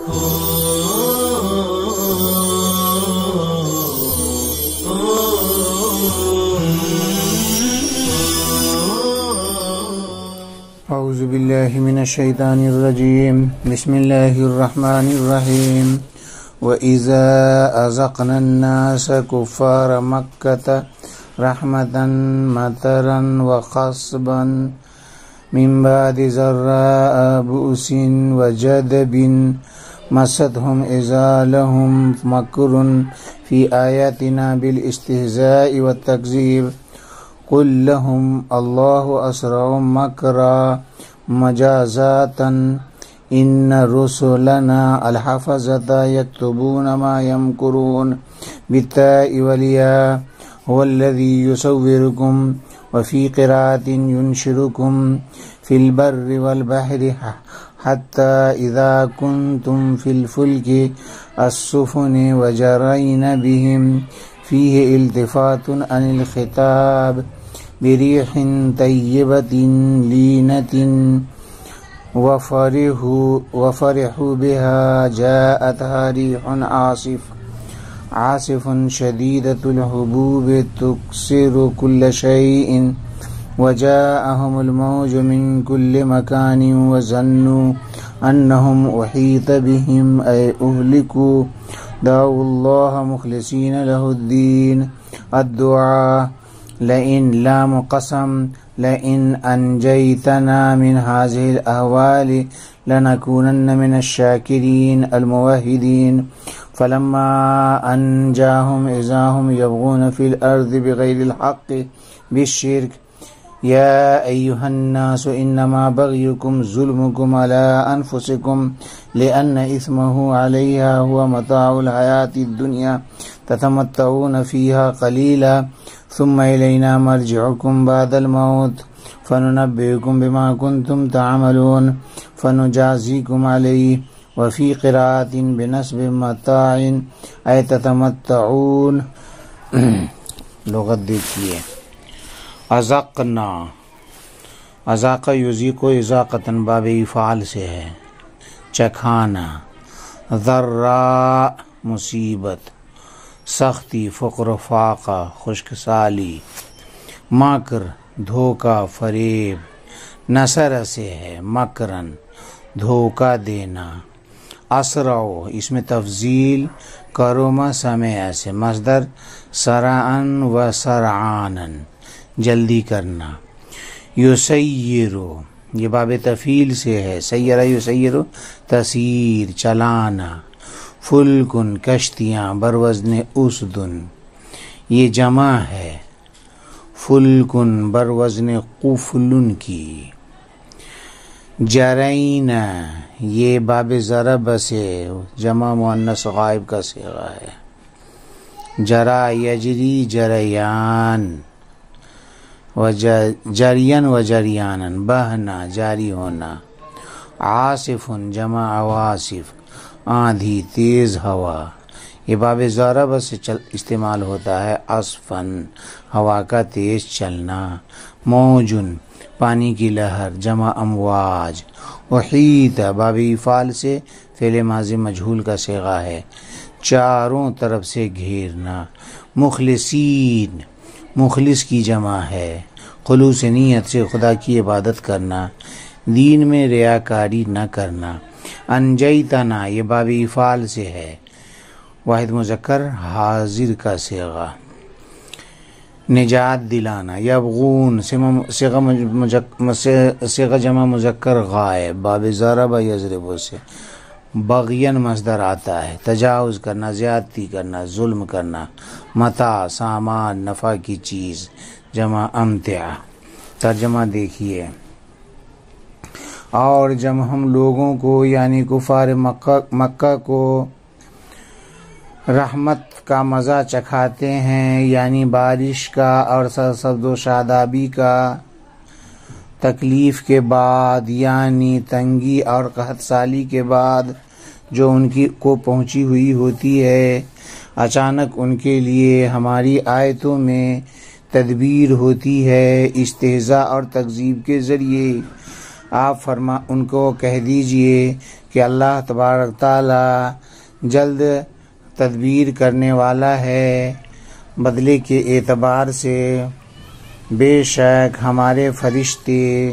اعوذ باللہ من الشیطان الرجیم بسم اللہ الرحمن الرحیم وَإِذَا أَذَقْنَا النَّاسَ كُفَّارَ مَكَّةَ رَحْمَةً مَطَرًا وَخَصْبًا مِنْ بَعْدِ ضَرَّاءَ بُؤْسٍ وَجَدَبٍ مَسَّتْهُمْ إِذَا لَهُمْ مَكْرٌ فِي آيَاتِنَا بِالِاسْتِهْزَاءِ وَالتَّكْذِيبِ قُلْ لَهُمْ اللَّهُ أَسْرَعُ مَكْرًا مَجَازَةً إِنَّ رُسُلَنَا الْحَفَظَةَ يَكْتُبُونَ مَا يَمْكُرُونَ بِالتَّاءِ وَالْيَاءِ هُوَ الَّذِي يُصَوِّرُكُمْ وَفِي قِرَاءَةٍ يُنْشِرُكُمْ فِي الْبَرِّ وَالْبَحْرِ حَتَّى إِذَا كُنْتُمْ فِي الْفُلْكِ السُّفُنِ وَجَرَيْنَ بِهِمْ فِيهِ الْتِفَاتٌ عَنِ الْخِطَابِ بِرِيحٍ طَيِّبَةٍ لِينَةٍ وفرحوا بها جاءتها ريح عاصف شديدة الهبوب تكسر كل شيء وجاءهم الموج من كل مكان وظنوا أنهم أحيط بهم أي أهلكوا دعوا الله مخلصين له الدين الدعاء لئن لام قسم لئن أنجيتنا من هذه الأهوال لنكونن من الشاكرين الموحدين فلما أنجاهم إذا هم يبغون في الأرض بغير الحق بالشرك يا أيها الناس إنما بغيكم ظلمكم على أنفسكم لأن إثمه عليها هو متاع الحياة الدنيا تتمتعون فيها قليلا ثم إلينا مرجعكم بعد الموت فننبئكم بما كنتم تعملون فنجازيكم عليه وفي قراءة بنسب متاع أي تتمتعون. لغت دیکھیے. ازقنا ازاق یذیق ازاقتاً باب افعال سے ہے چکھانا. ضراء مصیبت سختی فقر فاقہ خشک سالی. مکر دھوکہ فریب. نصر سے ہے مکرن دھوکہ دینا. اسرع اس میں تفضیل کروما سمع سے مصدر سرعن و سرعانن جلدی کرنا. یسیرو یہ باب تفیل سے ہے سیرہ یسیرو تسیر چلانا. فلکن کشتیاں بروزن اسدن یہ جمع ہے فلکن بروزن قفلن کی. جرین یہ باب ضرب سے جمع مؤنث غائب کا صیغہ ہے. جرا یجری جریان جرین و جریانن بہنا جاری ہونا. عاصف جمع عواصف آندھی تیز ہوا یہ باب ضرب سے استعمال ہوتا ہے. عصفن ہوا کا تیز چلنا. موجن پانی کی لہر جمع امواج. احیط باب افعال سے فعل ماضی مجہول کا صیغہ ہے چاروں طرف سے گھیرنا. مخلصین مخلص کی جمع ہے خلوص نیت سے خدا کی عبادت کرنا دین میں ریاکاری نہ کرنا. انجیتنا یہ باب افعال سے ہے واحد مذکر حاضر کا صیغہ نجات دلانا. یبغون صیغہ جمع مذکر غائب باب ضرب یضرب سے بغین مصدر آتا ہے تجاوز کرنا زیادتی کرنا ظلم کرنا. متاع سامان نفع کی چیز جمع امتع. ترجمہ دیکھیے. اور جب ہم لوگوں کو یعنی کفار مکہ کو رحمت کا مزہ چکھاتے ہیں یعنی بارش کا اور سرسبز و شادابی کا تکلیف کے بعد یعنی تنگی اور قحط سالی کے بعد جو ان کی کو پہنچی ہوئی ہوتی ہے اچانک ان کے لیے ہماری آیتوں میں تدبیر ہوتی ہے استہزاء اور تکذیب کے ذریعے. آپ ان کو کہہ دیجئے کہ اللہ تبارک تعالی جلد تدبیر کرنے والا ہے بدلے کے اعتبار سے۔ بے شک ہمارے فرشتے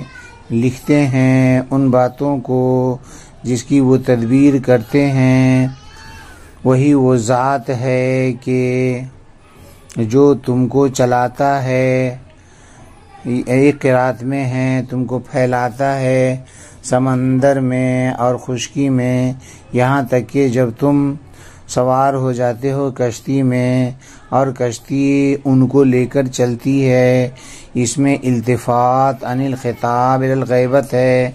لکھتے ہیں ان باتوں کو جس کی وہ تدبیر کرتے ہیں۔ وہی وہ ذات ہے کہ جو تم کو چلاتا ہے، ایک قرات میں ہے، تم کو پھیلاتا ہے سمندر میں اور خشکی میں، یہاں تک کہ جب تم سوار ہو جاتے ہو کشتی میں اور کشتی ان کو لے کر چلتی ہے۔ اس میں التفات عن الخطاب الی الغیبت ہے،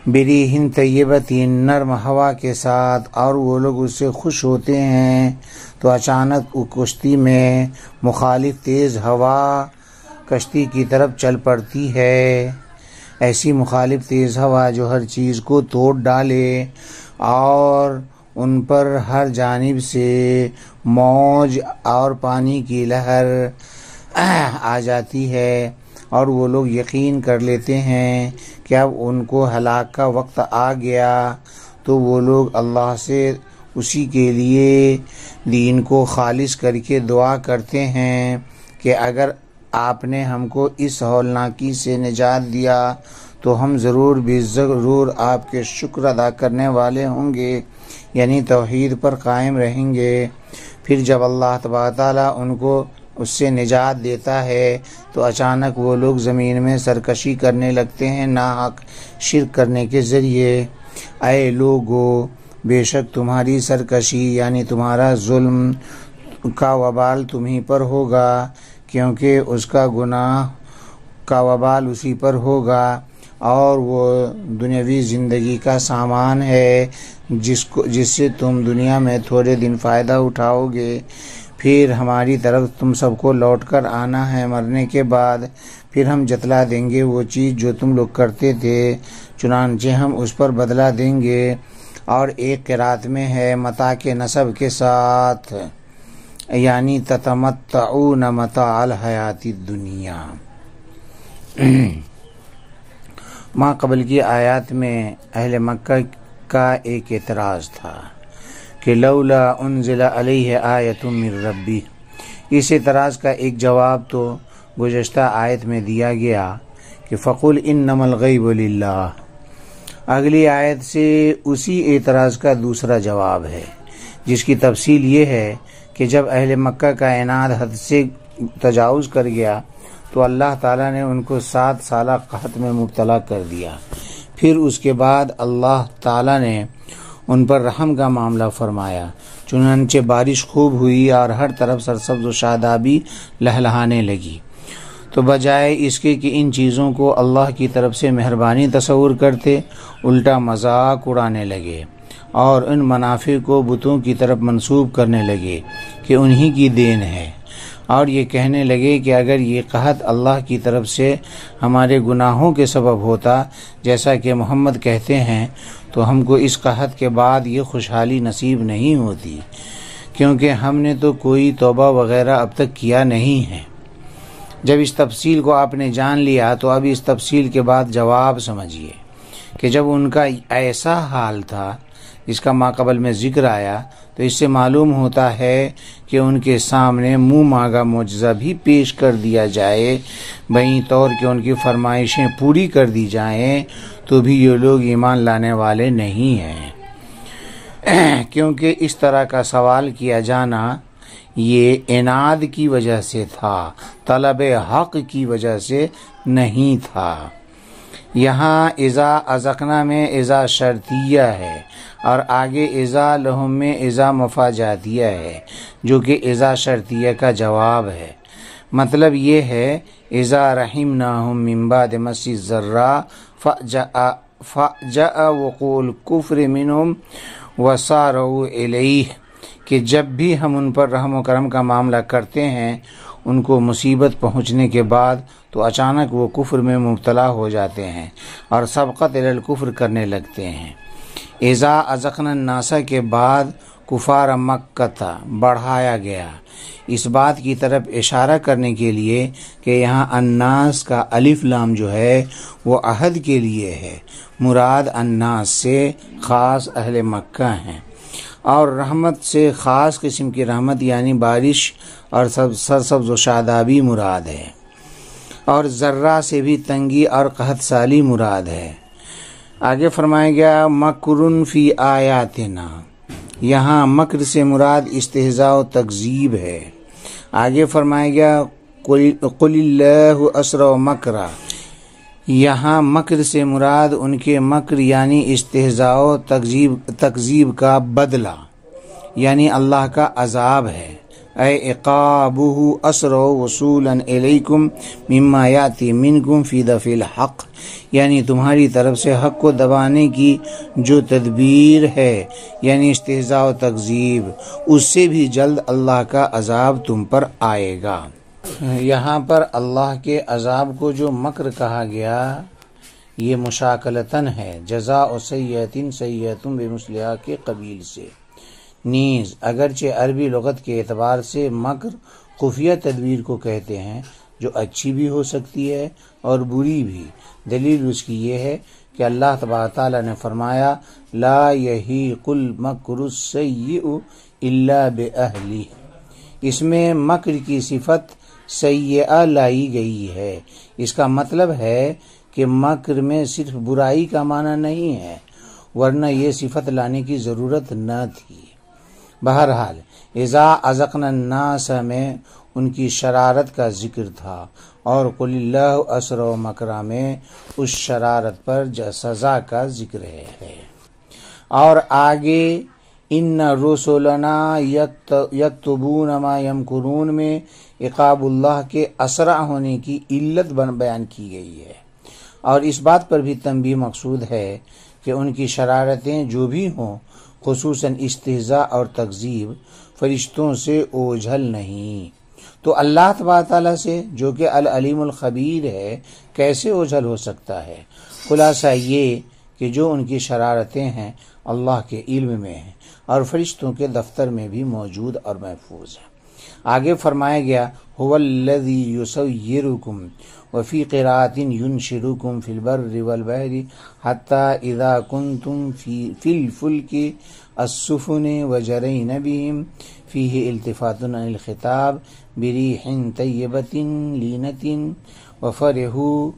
بریح طیبۃ، نرم ہوا کے ساتھ، اور وہ لوگ اس سے خوش ہوتے ہیں تو اچانک کشتی میں مخالف تیز ہوا کشتی کی طرف چل پڑتی ہے۔ ایسی مخالف تیز ہوا جو ہر چیز کو توڑ ڈالے اور ان پر ہر جانب سے موج اور پانی کی لہر آ جاتی ہے، اور وہ لوگ یقین کر لیتے ہیں کہ اب ان کو ہلاک کا وقت آ گیا، تو وہ لوگ اللہ سے اسی کے لیے دین کو خالص کر کے دعا کرتے ہیں کہ اگر آپ نے ہم کو اس ہولناکی سے نجات دیا تو ہم ضرور بھی ضرور آپ کے شکر ادا کرنے والے ہوں گے، یعنی توحید پر قائم رہیں گے۔ پھر جب اللہ تبارک تعالیٰ ان کو اس سے نجات دیتا ہے تو اچانک وہ لوگ زمین میں سرکشی کرنے لگتے ہیں ناحق شرک کرنے کے ذریعے۔ اے لوگو، بے شک تمہاری سرکشی یعنی تمہارا ظلم کا وبال تمہیں پر ہوگا، کیونکہ اس کا گناہ کا وبال اسی پر ہوگا، اور وہ دنیاوی زندگی کا سامان ہے جس سے تم دنیا میں تھوڑے دن فائدہ اٹھاؤ گے، پھر ہماری طرف تم سب کو لوٹ کر آنا ہے مرنے کے بعد، پھر ہم جتلا دیں گے وہ چیز جو تم لوگ کرتے تھے، چنانچہ ہم اس پر بدلہ دیں گے۔ اور ایک قرات میں ہے متاع کے نصب کے ساتھ، یعنی تتمتعون متاع الحیات الدنیا۔ ماں قبل کی آیات میں اہل مکہ کا ایک اعتراض تھا کہ لولا انزل علیہ آیۃ من ربی۔ اس اعتراض کا ایک جواب تو گزشتہ آیت میں دیا گیا کہ فقل انما الغیب للہ۔ اگلی آیت سے اسی اعتراض کا دوسرا جواب ہے، جس کی تفصیل یہ ہے کہ جب اہل مکہ کا عناد حد سے تجاوز کر گیا تو اللہ تعالیٰ نے ان کو 7 سالہ قحط میں مبتلا کر دیا۔ پھر اس کے بعد اللہ تعالیٰ نے ان پر رحم کا معاملہ فرمایا، چنانچہ بارش خوب ہوئی اور ہر طرف سرسبز و شادابی لہلہانے لگی۔ تو بجائے اس کے کہ ان چیزوں کو اللہ کی طرف سے مہربانی تصور کرتے، الٹا مذاق اڑانے لگے اور ان منافع کو بتوں کی طرف منسوب کرنے لگے کہ انہی کی دین ہے، اور یہ کہنے لگے کہ اگر یہ قحط اللہ کی طرف سے ہمارے گناہوں کے سبب ہوتا جیسا کہ محمد کہتے ہیں تو ہم کو اس قحط کے بعد یہ خوشحالی نصیب نہیں ہوتی، کیونکہ ہم نے تو کوئی توبہ وغیرہ اب تک کیا نہیں ہے۔ جب اس تفصیل کو آپ نے جان لیا تو اب اس تفصیل کے بعد جواب سمجھیے کہ جب ان کا ایسا حال تھا جس کا ماقبل میں ذکر آیا تو اس سے معلوم ہوتا ہے کہ ان کے سامنے منہ مانگا معجزہ بھی پیش کر دیا جائے، بہیں طور کہ ان کی فرمائشیں پوری کر دی جائیں، تو بھی یہ لوگ ایمان لانے والے نہیں ہیں، کیونکہ اس طرح کا سوال کیا جانا یہ عناد کی وجہ سے تھا، طلب حق کی وجہ سے نہیں تھا۔ یہاں اذا اذقنا میں اذا شرطیہ ہے اور آگے اذا لہم میں اذا مفاجاتیہ ہے، جو کہ اذا شرطیہ کا جواب ہے۔ مطلب یہ ہے اذا رحمناہم من بعد مس الضراء فجاء وقوع الکفر منہم وسارعوا الیہ، کہ جب بھی ہم ان پر رحم و کرم کا معاملہ کرتے ہیں ان کو مصیبت پہنچنے کے بعد تو اچانک وہ کفر میں مبتلا ہو جاتے ہیں اور سبقت الی الکفر کرنے لگتے ہیں۔ اذا اذقنا الناس کے بعد کفار مکہ تھا بڑھایا گیا اس بات کی طرف اشارہ کرنے کے لیے کہ یہاں الناس کا الف لام جو ہے وہ عہد کے لیے ہے، مراد الناس سے خاص اہل مکہ ہیں، اور رحمت سے خاص قسم کی رحمت یعنی بارش اور سرسبز و شادابی مراد ہے، اور ذرہ سے بھی تنگی اور قحط سالی مراد ہے۔ آگے فرمایا گیا مکرن فی آیاتنا، یہاں مکر سے مراد استہزاء و تکذیب ہے۔ آگے فرمایا گیا قل اللہ اسرع مکرا، یہاں مکر سے مراد ان کے مکر یعنی استہزاء و تکذیب کا بدلہ یعنی اللہ کا عذاب ہے۔ اے عقابہ اسرع وصولا الیکم مما یاتی منکم فی دفع الحق، یعنی تمہاری طرف سے حق کو دبانے کی جو تدبیر ہے یعنی استہزاء و تکذیب، اس سے بھی جلد اللہ کا عذاب تم پر آئے گا۔ یہاں پر اللہ کے عذاب کو جو مکر کہا گیا یہ مشاکلتاً ہے، جزاء سیئۃ سیئۃ بمثلہا کے قبیل سے، نیز اگرچہ عربی لغت کے اعتبار سے مکر خفیہ تدبیر کو کہتے ہیں جو اچھی بھی ہو سکتی ہے اور بری بھی۔ دلیل اس کی یہ ہے کہ اللہ تبارک تعالیٰ نے فرمایا لا یحیق المکر السیئ الا باہلہ، اس میں مکر کی صفت سیئہ لائی گئی ہے۔ اس کا مطلب ہے کہ مکر میں صرف برائی کا معنی نہیں ہے، ورنہ یہ صفت لانے کی ضرورت نہ تھی۔ بہرحال اذا اذقنا الناس میں ان کی شرارت کا ذکر تھا، اور قل اللہ اسرع مکرا میں اس شرارت پر سزا کا ذکر ہے۔ اور آگے ان رسلنا یکتبون ما یمکرون میں عقاب اللہ کے اسرع ہونے کی علت بیان کی گئی ہے، اور اس بات پر بھی تنبیہ مقصود ہے کہ ان کی شرارتیں جو بھی ہوں، خصوصاً استہزاء اور تکذیب، فرشتوں سے اوجھل نہیں تو اللہ تبارک تعالیٰ سے جو کہ العلیم الخبیر ہے کیسے اوجھل ہو سکتا ہے؟ خلاصہ یہ کہ جو ان کی شرارتیں ہیں اللہ کے علم میں ہیں اور فرشتوں کے دفتر میں بھی موجود اور محفوظ ہیں۔ آگے فرمایا گیا هو الذی یصورکم وفی قراءۃ ینشرکم فی البر والبحر حتی اذا کنتم فی الفلک السفن وجرین بہم فیہ التفات عن الخطاب بریح طیبۃ لینۃ وفرحوا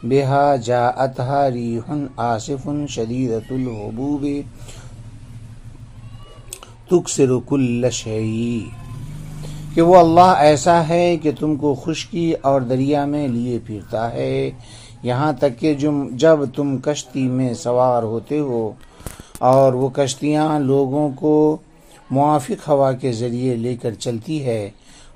بها جاءتها ریح عاصف شدیدۃ الهبوب تکسر کل شیء، کہ وہ اللہ ایسا ہے کہ تم کو خشکی اور دریا میں لیے پھرتا ہے، یہاں تک کہ جب تم کشتی میں سوار ہوتے ہو اور وہ کشتیاں لوگوں کو موافق ہوا کے ذریعے لے کر چلتی ہے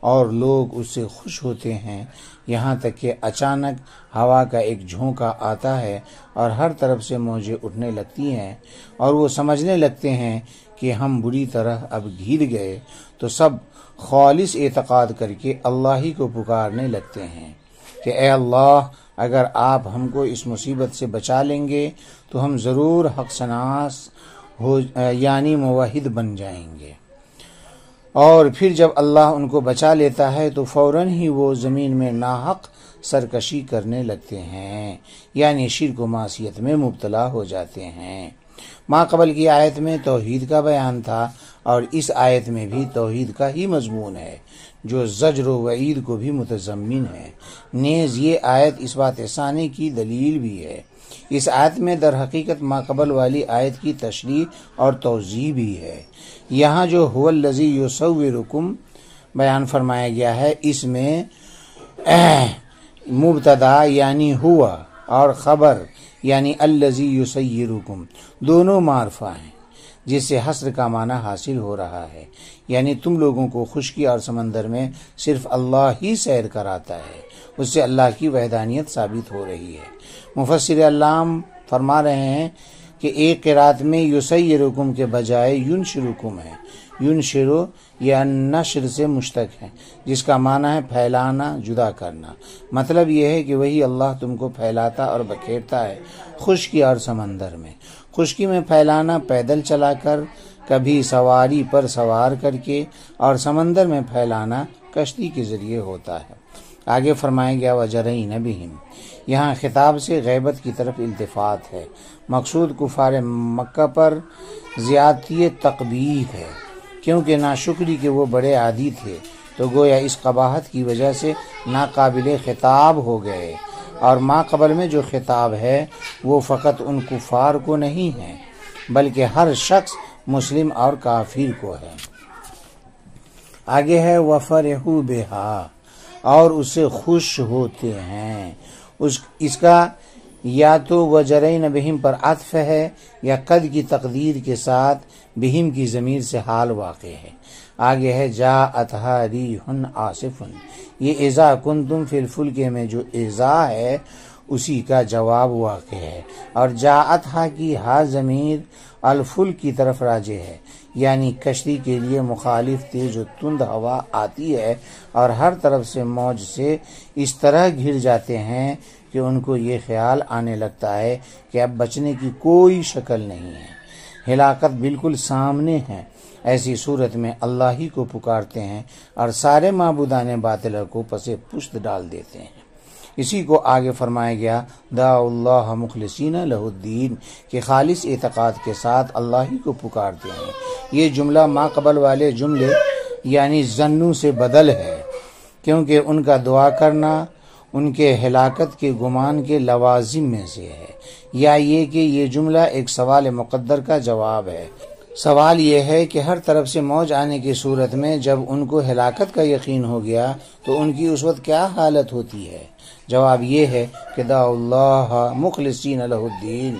اور لوگ اس سے خوش ہوتے ہیں، یہاں تک کہ اچانک ہوا کا ایک جھونکا آتا ہے اور ہر طرف سے موجیں اٹھنے لگتی ہیں اور وہ سمجھنے لگتے ہیں کہ ہم بری طرح اب گھر گئے، تو سب خالص اعتقاد کر کے اللہ ہی کو پکارنے لگتے ہیں کہ اے اللہ، اگر آپ ہم کو اس مصیبت سے بچا لیں گے تو ہم ضرور حق شناس یعنی موحد بن جائیں گے۔ اور پھر جب اللہ ان کو بچا لیتا ہے تو فوراً ہی وہ زمین میں ناحق سرکشی کرنے لگتے ہیں، یعنی شرک و معصیت میں مبتلا ہو جاتے ہیں۔ ما قبل کی آیت میں توحید کا بیان تھا اور اس آیت میں بھی توحید کا ہی مضمون ہے جو زجر و وعید کو بھی متضمن ہے، نیز یہ آیت اس بات ثانی کی دلیل بھی ہے۔ اس آیت میں در حقیقت ما قبل والی آیت کی تشریح اور توضیح بھی ہے۔ یہاں جو هو الذی یصورکم بیان فرمایا گیا ہے، اس میں مبتدا یعنی ہوا اور خبر یعنی الذی یصورکم دونوں معرفہ ہیں، جس سے حصر کا معنی حاصل ہو رہا ہے، یعنی تم لوگوں کو خشکی اور سمندر میں صرف اللہ ہی سیر کراتا ہے، اس سے اللہ کی وحدانیت ثابت ہو رہی ہے۔ مفسر علام فرما رہے ہیں کہ ایک قرات میں یسیرکم کے بجائے ینشرکم ہے، ینشرو یا نشر سے مشتق ہے، جس کا معنی ہے پھیلانا، جدا کرنا۔ مطلب یہ ہے کہ وہی اللہ تم کو پھیلاتا اور بکھیرتا ہے خشکی اور سمندر میں۔ خشکی میں پھیلانا پیدل چلا کر، کبھی سواری پر سوار کر کے، اور سمندر میں پھیلانا کشتی کے ذریعے ہوتا ہے۔ آگے فرمایا گیا وَجَرَيْنَ بِهِمْ، یہاں خطاب سے غیبت کی طرف التفات ہے، مقصود کفار مکہ پر زیادتی تقبیح ہے، کیونکہ ناشکری کے وہ بڑے عادی تھے، تو گویا اس قباحت کی وجہ سے ناقابل خطاب ہو گئے، اور ما قبل میں جو خطاب ہے وہ فقط ان کفار کو نہیں ہے بلکہ ہر شخص مسلم اور کافر کو ہے۔ آگے ہے وَفَرِحُوا بِهَا، اور اسے خوش ہوتے ہیں۔ اس کا یا تو وَجَرَيْنَ بِهِمْ پر عطف ہے یا قد کی تقدیر کے ساتھ بہم کی ضمیر سے حال واقع ہے۔ آگے ہے جاءتھا ریح عاصف، یہ اذا کنتم فی الفلک میں جو اذا ہے اسی کا جواب واقع ہے، اور جاءتھا کی ہا ضمیر الفلک کی طرف راجع ہے، یعنی کشتی کے لیے مخالف تیز و تند ہوا آتی ہے اور ہر طرف سے موج سے اس طرح گھر جاتے ہیں کہ ان کو یہ خیال آنے لگتا ہے کہ اب بچنے کی کوئی شکل نہیں ہے، ہلاکت بالکل سامنے ہے۔ ایسی صورت میں اللہ ہی کو پکارتے ہیں اور سارے معبودان باطل کو پس پشت ڈال دیتے ہیں۔ اسی کو آگے فرمایا گیا دعوا اللہ مخلصین لہ الدین، کہ خالص اعتقاد کے ساتھ اللہ ہی کو پکارتے ہیں۔ یہ جملہ ما قبل والے جملے یعنی ظنوں سے بدل ہے، کیونکہ ان کا دعا کرنا ان کے ہلاکت کے گمان کے لوازم میں سے ہے، یا یہ کہ یہ جملہ ایک سوال مقدر کا جواب ہے۔ سوال یہ ہے کہ ہر طرف سے موج آنے کی صورت میں جب ان کو ہلاکت کا یقین ہو گیا تو ان کی اس وقت کیا حالت ہوتی ہے؟ جواب یہ ہے کہ دعوا اللہ مخلصین لہ الدین،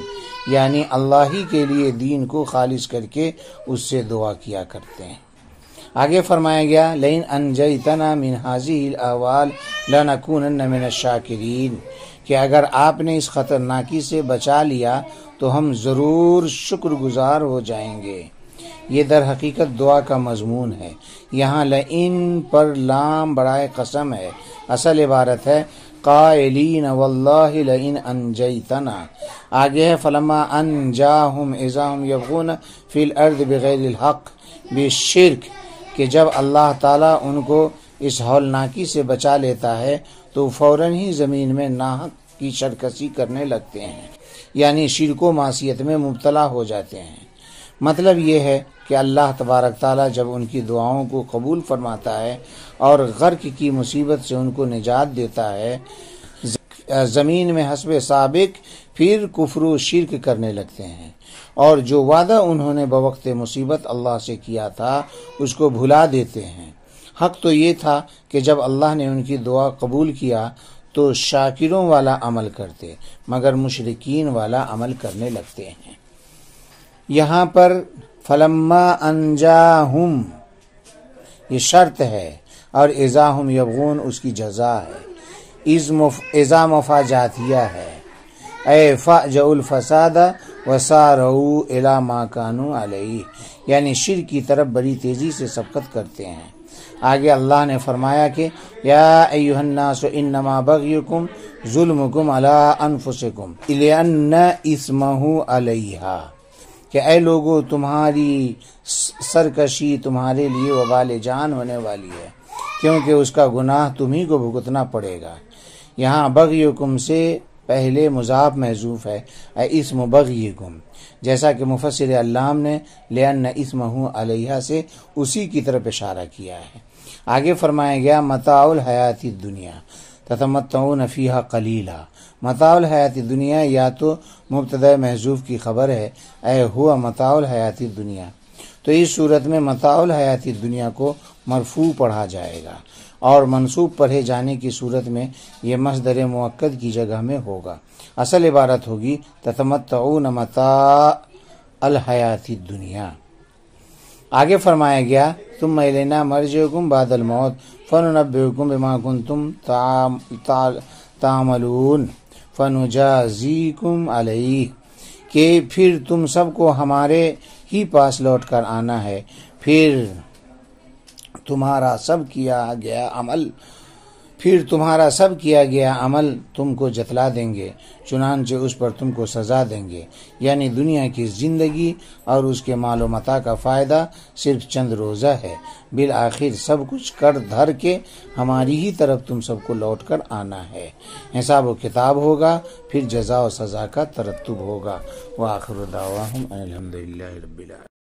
یعنی اللہ ہی کے لیے دین کو خالص کر کے اس سے دعا کیا کرتے ہیں۔ آگے فرمایا گیا لئن انجیتنا من هذه الاحوال لنکونن من الشاکرین، کہ اگر آپ نے اس خطرناکی سے بچا لیا تو ہم ضرور شکر گزار ہو جائیں گے۔ یہ در حقیقت دعا کا مضمون ہے۔ یہاں لئن پر لام برائے قسم ہے، اصل عبارت ہے قائلین واللہ لئن انجیتنا۔ آگے ہے فلما انجاہم اذا ہم یبغون فی الارض بغیر الحق بالشرک، کہ جب اللہ تعالیٰ ان کو اس ہولناکی سے بچا لیتا ہے تو فوراً ہی زمین میں ناحق کی سرکشی کرنے لگتے ہیں، یعنی شرک و معصیت میں مبتلا ہو جاتے ہیں۔ مطلب یہ ہے کہ اللہ تبارک تعالیٰ جب ان کی دعاؤں کو قبول فرماتا ہے اور غرق کی مصیبت سے ان کو نجات دیتا ہے، زمین میں حسب سابق پھر کفر و شرک کرنے لگتے ہیں، اور جو وعدہ انہوں نے بوقت مصیبت اللہ سے کیا تھا اس کو بھلا دیتے ہیں۔ حق تو یہ تھا کہ جب اللہ نے ان کی دعا قبول کیا تو شاکروں والا عمل کرتے، مگر مشرکین والا عمل کرنے لگتے ہیں۔ یہاں پر فلما انجاہم یہ شرط ہے اور اذا ہم یبغون اس کی جزا ہے۔ اذا مفاجاتیہ ہے، اے فاجعوا الفساد وسارعوا الی ما کانوا علیہ، یعنی شرک کی طرف بڑی تیزی سے سبقت کرتے ہیں۔ آگے اللہ نے فرمایا کہ یا ایھا الناس انما بغیکم ظلمکم علی انفسکم لأن اسمہ علیہا، کہ اے لوگو تمہاری سرکشی تمہارے لیے وبال جان ہونے والی ہے، کیونکہ اس کا گناہ تمہیں کو بھگتنا پڑے گا۔ یہاں بغیکم سے پہلے مضاف محذوف ہے، اے اسم بغیکم، جیسا کہ مفسر علام نے لأن اسمہ علیہ سے اسی کی طرف اشارہ کیا ہے۔ آگے فرمایا گیا متاع الحیات الدنیا تتمتعون فیہا قلیلا۔ متاع الحیات الدنیا یا تو مبتدا محذوف کی خبر ہے، اے ہوا متاع الحیات الدنیا، تو اس صورت میں متاع الحیات الدنیا کو مرفوع پڑھا جائے گا، اور منصوب پڑھے جانے کی صورت میں یہ مصدر مؤکد کی جگہ میں ہوگا۔ اصل عبارت ہوگی تتمتعون متاع الحیات الدنیا۔ آگے فرمایا گیا ثم الینا مرجعکم بعد الموت فننبئکم بما کنتم تعملون فنجازیکم علیہ، کہ پھر تم سب کو ہمارے ہی پاس لوٹ کر آنا ہے، پھر تمہارا سب کیا گیا عمل پھر تمہارا سب کیا گیا عمل تم کو جتلا دیں گے، چنانچہ اس پر تم کو سزا دیں گے، یعنی دنیا کی زندگی اور اس کے مال و متاع کا فائدہ صرف چند روزہ ہے، بالآخر سب کچھ کر دھر کے ہماری ہی طرف تم سب کو لوٹ کر آنا ہے، حساب و کتاب ہوگا، پھر جزا و سزا کا ترتب ہوگا۔ وآخر دعواہم الحمدللہ رب العالمین۔